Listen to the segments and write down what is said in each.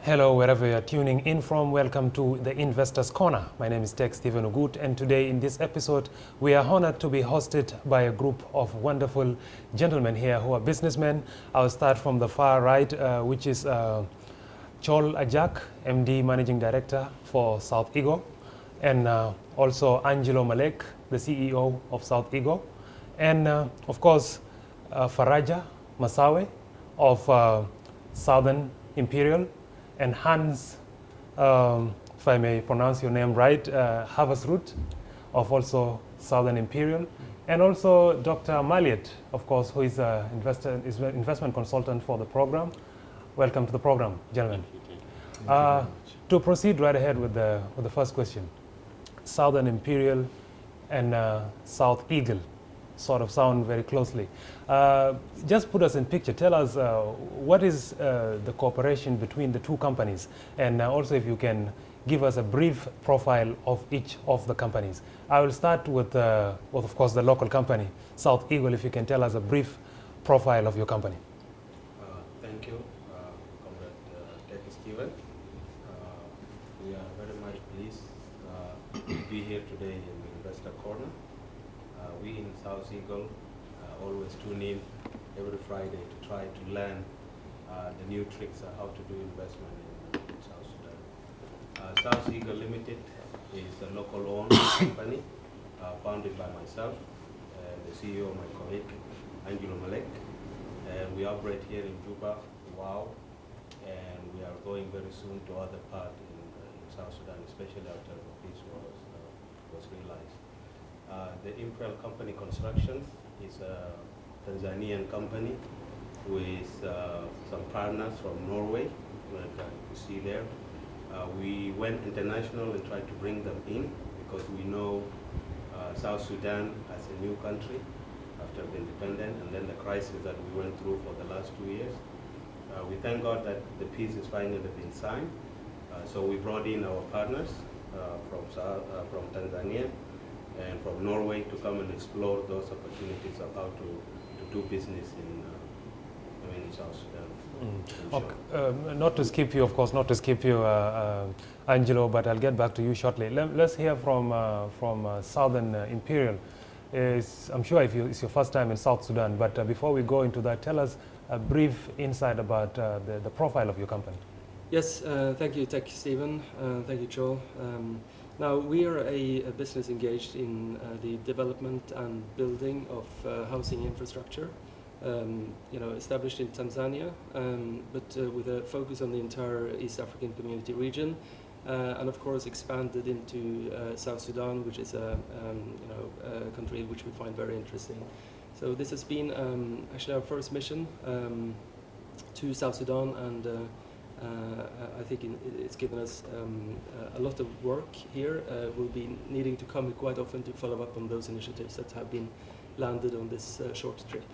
Hello, wherever you're tuning in from, welcome to the Investors Corner. My name is Tech Stephen Ogut, and today in this episode, we are honored to be hosted by a group of wonderful gentlemen here who are businessmen. I'll start from the far right, which is Chol Ajak, MD Managing Director for South Eagle, and also Anjelomalek, the CEO of South Eagle, and of course, Faraja Masawe of Southern Imperial, and Hans, if I may pronounce your name right, Haversroot of also Southern Imperial, and also Dr. Maliet, of course, who is an investment consultant for the program. Welcome to the program, gentlemen. To proceed right ahead with the first question, Southern Imperial and South Eagle sort of sound very closely. Just put us in picture. Tell us what is the cooperation between the two companies, and also if you can give us a brief profile of each of the companies. I will start with of course, the local company, South Eagle. If you can tell us a brief profile of your company. Thank you, Comrade Tech Stephen. We are very much pleased to be here today in the Investor Corner. We in South Eagle always tune in every Friday to try to learn the new tricks on how to do investment in South Sudan. South Eagle Limited is a local-owned company founded by myself, the CEO, my colleague, Anjelomalek. We operate here in Juba, Wow, and we are going very soon to other parts in South Sudan, especially after the peace was realized. The Imperial Company Construction is a Tanzanian company with some partners from Norway, like you see there. We went international and tried to bring them in because we know South Sudan as a new country after the independence and then the crisis that we went through for the last 2 years. We thank God that the peace is finally been signed. So we brought in our partners from Tanzania and from Norway to come and explore those opportunities of how to do business in South Sudan. Okay. Not to skip you, of course, not to skip you, Angelo, but I'll get back to you shortly. Let's hear from Southern Imperial. I'm sure it's your first time in South Sudan, but before we go into that, tell us a brief insight about the profile of your company. Yes, thank you, Tech Stephen. Thank you, Joel. Now, we are a business engaged in the development and building of housing infrastructure, established in Tanzania, but with a focus on the entire East African Community region, and of course expanded into South Sudan, which is a country which we find very interesting. So this has been actually our first mission to South Sudan, and I think it's given us a lot of work here. We'll be needing to come quite often to follow up on those initiatives that have been landed on this short trip.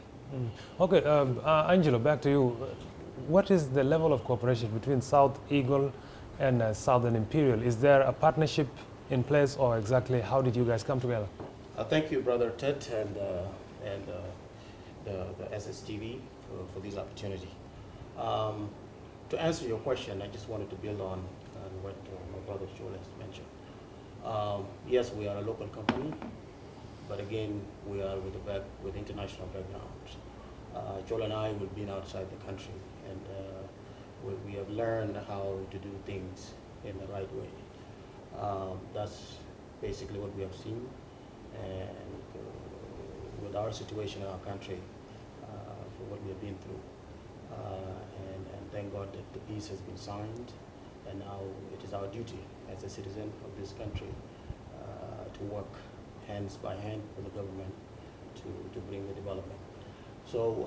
Okay, Angelo, back to you. What is the level of cooperation between South Eagle and Southern Imperial? Is there a partnership in place, or exactly how did you guys come together? Thank you, Brother Ted, and the SSTV for this opportunity. To answer your question, I just wanted to build on what my brother Joel has mentioned. Yes, we are a local company, but again, we are with international background. Joel and I, we've been outside the country, and we have learned how to do things in the right way. That's basically what we have seen, and with our situation in our country, for what we have been through. And thank God that the peace has been signed, and now it is our duty as a citizen of this country to work hands by hand with the government to bring the development. So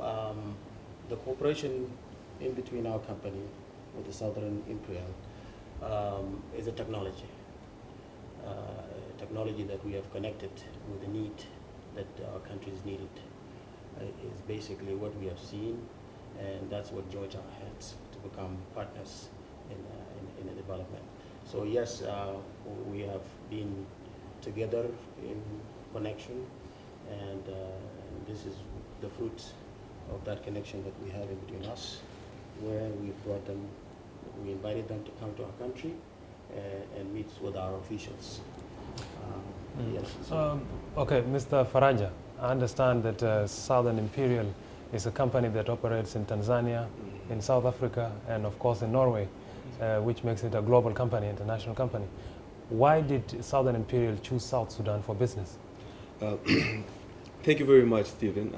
the cooperation in between our company with the Southern Imperial is a technology. Technology that we have connected with the need that our countries needed is basically what we have seen. And that's what joins our hands to become partners in the development. So yes, we have been together in connection, and this is the fruit of that connection that we have in between us, where we brought them we invited them to come to our country and meet with our officials. Yes. Okay, Mr. Faraja, I understand that Southern Imperial is a company that operates in Tanzania, in South Africa, and of course in Norway, which makes it a global company, international company. Why did Southern Imperial choose South Sudan for business? Thank you very much, Stephen.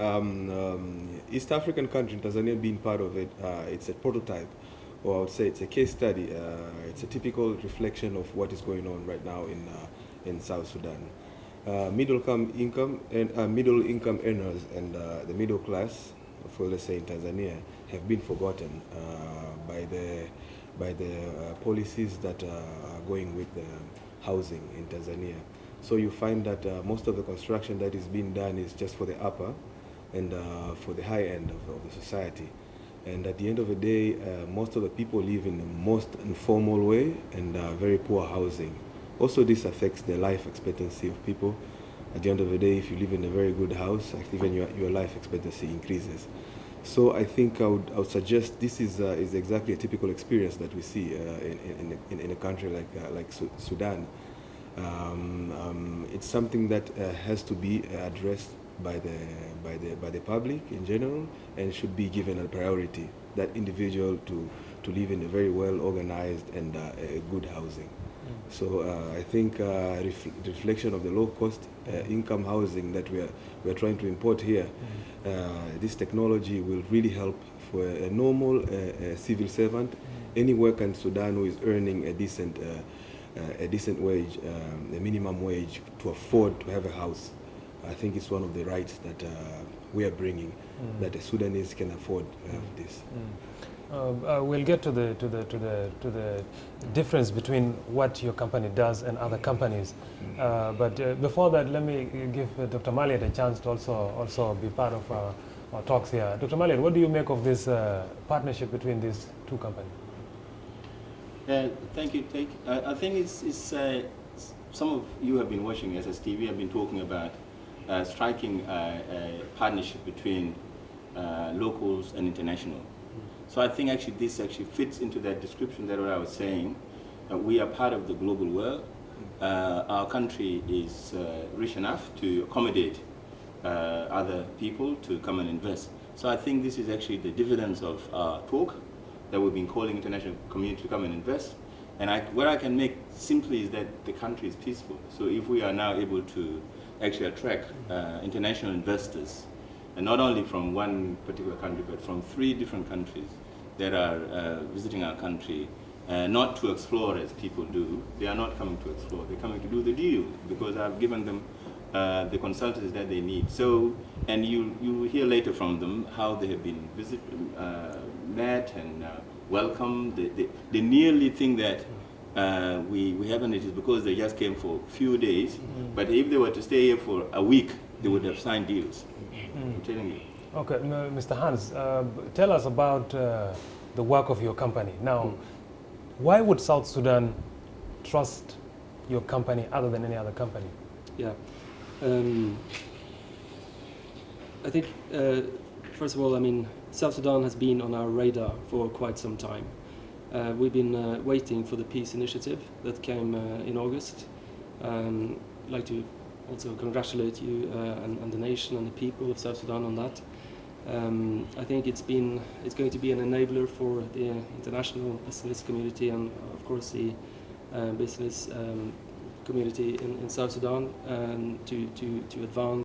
East African country, Tanzania being part of it, it's a prototype, or I would say it's a case study. It's a typical reflection of what is going on right now in South Sudan. Middle income earners and the middle class, for let's say in Tanzania, have been forgotten by the policies that are going with the housing in Tanzania. So you find that most of the construction that is being done is just for the upper and for the high end of the society. And at the end of the day, most of the people live in the most informal way and very poor housing. Also, this affects the life expectancy of people. At the end of the day, if you live in a very good house, even your life expectancy increases. So I think I would suggest this is exactly a typical experience that we see in a country like Sudan. It's something that has to be addressed by the public in general, and should be given a priority, that individual to live in a very well organized and a good housing. So I think reflection of the low cost income housing that we are trying to import here, this technology will really help for a normal civil servant, any worker in Sudan who is earning a decent wage, a minimum wage, to afford to have a house. I think it's one of the rights that we are bringing, that the Sudanese can afford to have this. We'll get to the difference between what your company does and other companies. But before that, let me give Dr. Maliat a chance to also be part of our talks here. Dr. Maliat, what do you make of this partnership between these two companies? Thank you. I think it's some of you have been watching SSTV have been talking about striking a partnership between locals and international. So I think actually this actually fits into that description that what I was saying. We are part of the global world. Our country is rich enough to accommodate other people to come and invest. So I think this is actually the dividends of our talk, that we've been calling international community to come and invest. And what I can make simply is that the country is peaceful. So if we are now able to actually attract international investors, and not only from one particular country, but from 3 different countries that are visiting our country, not to explore as people do. They are not coming to explore, they're coming to do the deal, because I've given them the consultants that they need. So, and you will hear later from them how they have been met and welcomed. They nearly think that we haven't, it is because they just came for a few days, but if they were to stay here for a week, they would have signed deals. I'm telling you. Okay, Mr. Hans, tell us about the work of your company. Now, why would South Sudan trust your company other than any other company? Yeah. I think, first of all, I mean, South Sudan has been on our radar for quite some time. We've been waiting for the peace initiative that came in August. I'd like to also congratulate you and the nation and the people of South Sudan on that. I think it's going to be an enabler for the international business community and, of course, the business community in South Sudan to advance